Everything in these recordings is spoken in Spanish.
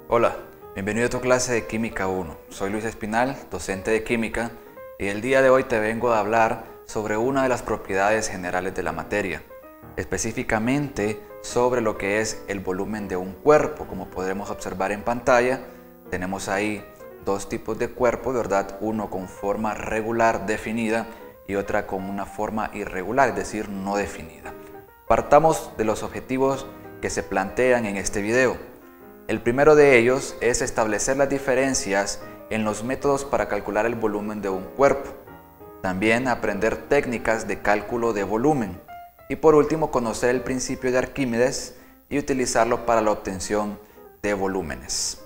Hola, bienvenido a tu clase de Química 1. Soy Luis Espinal, docente de Química, y el día de hoy te vengo a hablar sobre una de las propiedades generales de la materia, específicamente sobre lo que es el volumen de un cuerpo. Como podremos observar en pantalla, tenemos ahí dos tipos de cuerpo, ¿verdad? Uno con forma regular definida y otra con una forma irregular, es decir, no definida. Partamos de los objetivos que se plantean en este video. El primero de ellos es establecer las diferencias en los métodos para calcular el volumen de un cuerpo. También aprender técnicas de cálculo de volumen. Y por último, conocer el principio de Arquímedes y utilizarlo para la obtención de volúmenes.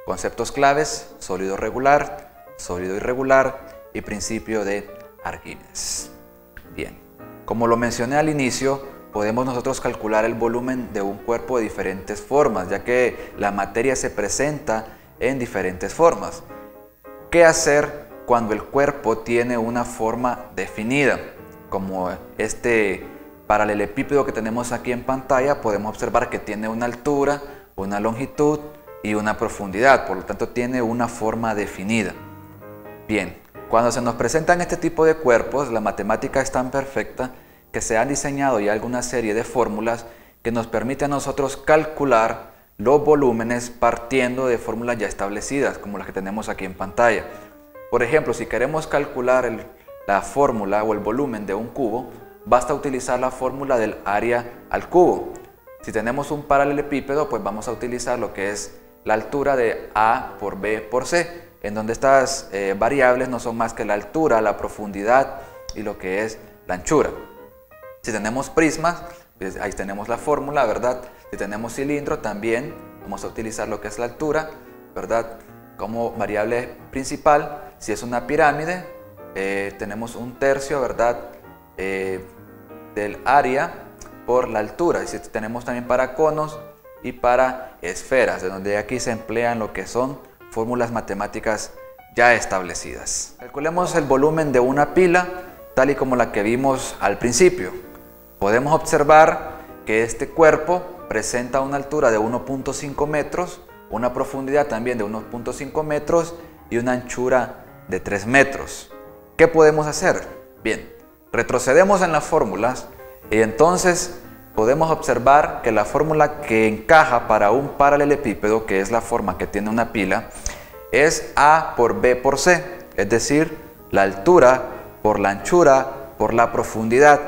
Conceptos claves: sólido regular, sólido irregular y principio de Arquímedes. Bien, como lo mencioné al inicio, podemos nosotros calcular el volumen de un cuerpo de diferentes formas, ya que la materia se presenta en diferentes formas. ¿Qué hacer cuando el cuerpo tiene una forma definida? Como este paralelepípedo que tenemos aquí en pantalla, podemos observar que tiene una altura, una longitud y una profundidad, por lo tanto tiene una forma definida. Bien, cuando se nos presentan este tipo de cuerpos, la matemática es tan perfecta que se han diseñado ya alguna serie de fórmulas que nos permiten a nosotros calcular los volúmenes partiendo de fórmulas ya establecidas, como las que tenemos aquí en pantalla. Por ejemplo, si queremos calcular la fórmula o el volumen de un cubo, basta utilizar la fórmula del área al cubo. Si tenemos un paralelepípedo, pues vamos a utilizar lo que es la altura de A por B por C, en donde estas variables no son más que la altura, la profundidad y lo que es la anchura. Si tenemos prismas, pues ahí tenemos la fórmula, ¿verdad? Si tenemos cilindro, también vamos a utilizar lo que es la altura, ¿verdad? Como variable principal. Si es una pirámide, tenemos un tercio, ¿verdad? Del área por la altura. Y si tenemos también para conos y para esferas, de donde aquí se emplean lo que son fórmulas matemáticas ya establecidas. Calculemos el volumen de una pila, tal y como la que vimos al principio. Podemos observar que este cuerpo presenta una altura de 1.5 metros, una profundidad también de 1.5 metros y una anchura de 3 metros. ¿Qué podemos hacer? Bien, retrocedemos en las fórmulas y entonces podemos observar que la fórmula que encaja para un paralelepípedo, que es la forma que tiene una pila, es A por B por C, es decir, la altura por la anchura por la profundidad.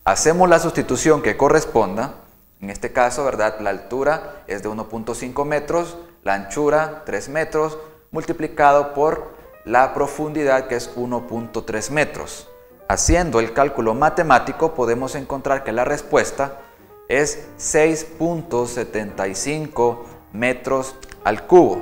Hacemos la sustitución que corresponda. En este caso, ¿verdad? La altura es de 1.5 metros, la anchura 3 metros, multiplicado por la profundidad, que es 1.3 metros. Haciendo el cálculo matemático, podemos encontrar que la respuesta es 6.75 metros al cubo.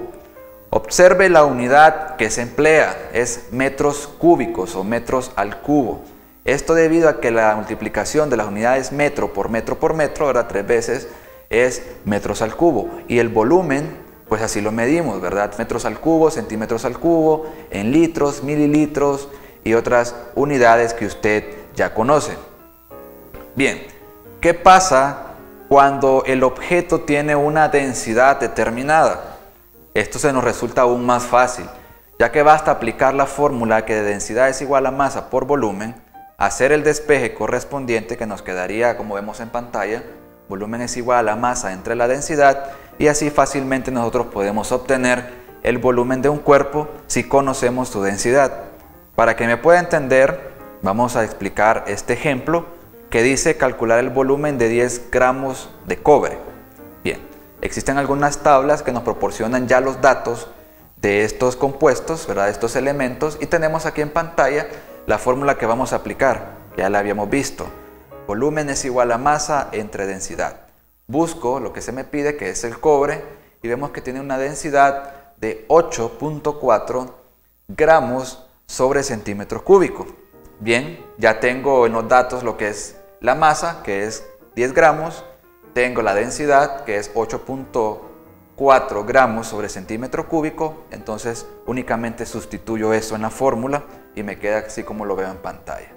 Observe la unidad que se emplea, es metros cúbicos o metros al cubo. Esto debido a que la multiplicación de las unidades metro, ¿verdad? 3 veces es metros al cubo. Y el volumen, pues así lo medimos, ¿verdad? Metros al cubo, centímetros al cubo, en litros, mililitros y otras unidades que usted ya conoce. Bien, ¿qué pasa cuando el objeto tiene una densidad determinada? Esto se nos resulta aún más fácil, ya que basta aplicar la fórmula que de densidad es igual a masa por volumen, hacer el despeje correspondiente, que nos quedaría, como vemos en pantalla, volumen es igual a masa entre la densidad, y así fácilmente nosotros podemos obtener el volumen de un cuerpo si conocemos su densidad. Para que me pueda entender, vamos a explicar este ejemplo que dice calcular el volumen de 10 gramos de cobre. Bien, existen algunas tablas que nos proporcionan ya los datos de estos compuestos, ¿verdad? De estos elementos, y tenemos aquí en pantalla la fórmula que vamos a aplicar. Ya la habíamos visto. Volumen es igual a masa entre densidad. Busco lo que se me pide, que es el cobre, y vemos que tiene una densidad de 8.4 gramos sobre centímetro cúbico. Bien, ya tengo en los datos lo que es la masa, que es 10 gramos, tengo la densidad, que es 8.4 4 gramos sobre centímetro cúbico, entonces únicamente sustituyo eso en la fórmula y me queda así como lo veo en pantalla.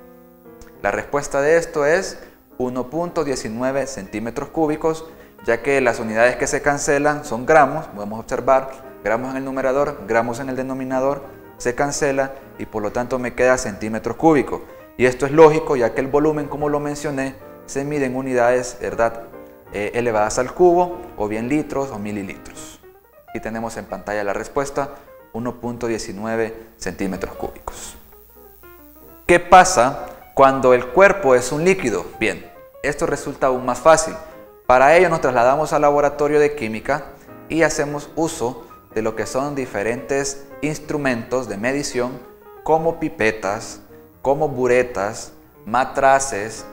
La respuesta de esto es 1.19 centímetros cúbicos, ya que las unidades que se cancelan son gramos, podemos observar, gramos en el numerador, gramos en el denominador, se cancela y por lo tanto me queda centímetros cúbicos. Y esto es lógico, ya que el volumen, como lo mencioné, se mide en unidades, ¿verdad?, elevadas al cubo, o bien litros o mililitros. Aquí tenemos en pantalla la respuesta, 1.19 centímetros cúbicos. ¿Qué pasa cuando el cuerpo es un líquido? Bien, esto resulta aún más fácil. Para ello nos trasladamos al laboratorio de química y hacemos uso de lo que son diferentes instrumentos de medición, como pipetas, como buretas, matraces,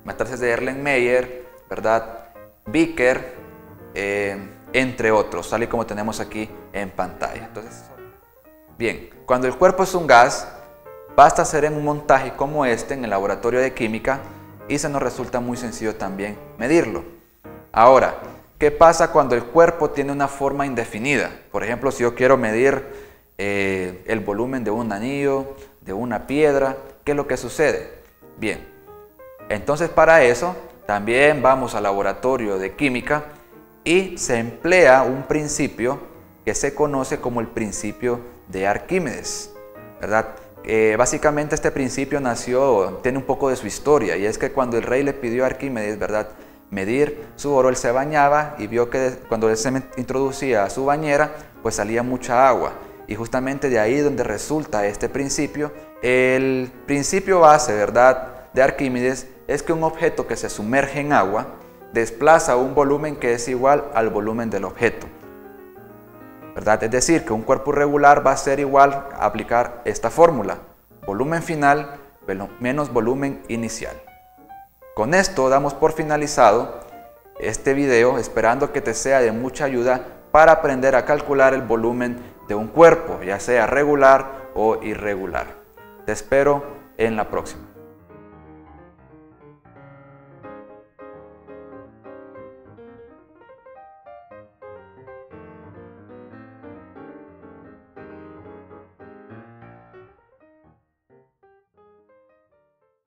matraces de Erlenmeyer, ¿verdad?, Beaker, entre otros, tal y como tenemos aquí en pantalla. Entonces, bien, cuando el cuerpo es un gas, basta hacer un montaje como este en el laboratorio de química y se nos resulta muy sencillo también medirlo. Ahora, ¿qué pasa cuando el cuerpo tiene una forma indefinida? Por ejemplo, si yo quiero medir el volumen de un anillo, de una piedra, ¿qué es lo que sucede? Bien, entonces para eso también vamos al laboratorio de química y se emplea un principio que se conoce como el principio de Arquímedes, ¿verdad? Básicamente este principio tiene un poco de su historia, y es que cuando el rey le pidió a Arquímedes, ¿verdad?, medir su oro, él se bañaba y vio que cuando él se introducía a su bañera, pues salía mucha agua. Y justamente de ahí donde resulta este principio. El principio base, ¿verdad?, de Arquímedes es que un objeto que se sumerge en agua desplaza un volumen que es igual al volumen del objeto, ¿verdad? Es decir, que un cuerpo irregular va a ser igual a aplicar esta fórmula: volumen final menos volumen inicial. Con esto damos por finalizado este video, esperando que te sea de mucha ayuda para aprender a calcular el volumen de un cuerpo, ya sea regular o irregular. Te espero en la próxima.